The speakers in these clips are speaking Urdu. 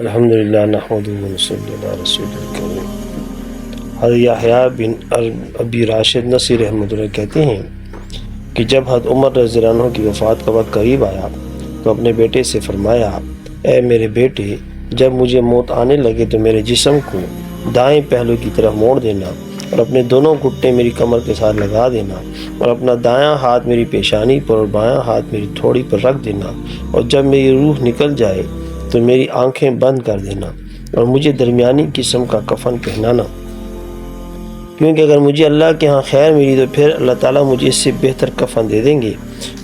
الحمدللہ نحمدہ و نصلی علی رسول الکریم۔ حضرت یحییٰ بن ابی راشد نصری رحمۃ اللہ کہتے ہیں کہ جب حضرت عمر رضی اللہ عنہ کی وفات کا وقت قریب آیا تو اپنے بیٹے سے فرمایا، اے میرے بیٹے، جب مجھے موت آنے لگے تو میرے جسم کو دائیں پہلو کی طرف موڑ دینا اور اپنے دونوں گھٹنے میری کمر کے ساتھ لگا دینا اور اپنا دایاں ہاتھ میری پیشانی پر اور بایاں ہاتھ میری تھوڑی پر رکھ دینا، اور جب میری روح نکل جائے تو میری آنکھیں بند کر دینا اور مجھے درمیانی قسم کا کفن پہنانا، کیونکہ اگر مجھے اللہ کے ہاں خیر ملی تو پھر اللہ تعالیٰ مجھے اس سے بہتر کفن دے دیں گے،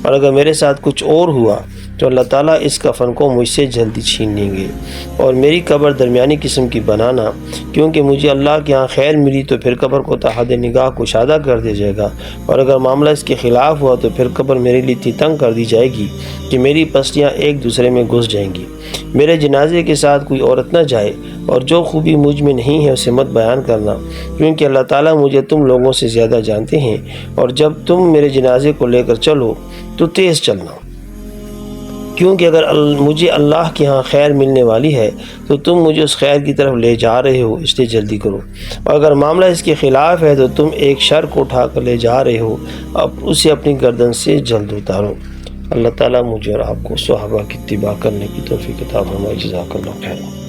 اور اگر میرے ساتھ کچھ اور ہوا تو اللہ تعالیٰ اس کفن کو مجھ سے جلدی چھین لیں گے، اور میری قبر درمیانی قسم کی بنانا، کیونکہ مجھے اللہ کے ہاں خیر ملی تو پھر قبر کو تحت نگاہ کشادہ کر دیا جائے گا، اور اگر معاملہ اس کے خلاف ہوا تو پھر قبر میرے لیے اتنی تنگ کر دی جائے گی کہ میری پسلیاں ایک دوسرے میں گھس جائیں گی۔ میرے جنازے کے ساتھ کوئی عورت نہ جائے، اور جو خوبی مجھ میں نہیں ہے اسے مت بیان کرنا، کیونکہ اللہ تعالیٰ مجھے تم لوگوں سے زیادہ جانتے ہیں، اور جب تم میرے جنازے کو لے کر چلو تو تیز چلنا، کیونکہ اگر مجھے اللہ کے ہاں خیر ملنے والی ہے تو تم مجھے اس خیر کی طرف لے جا رہے ہو، اس لیے جلدی کرو، اور اگر معاملہ اس کے خلاف ہے تو تم ایک شر کو اٹھا کر لے جا رہے ہو، اب اسے اپنی گردن سے جلد اتارو۔ اللہ تعالیٰ مجھے اور آپ کو صحابہ کی اتباع کرنے کی توفیق عطا فرمائے۔ جزاک اللہ خیر۔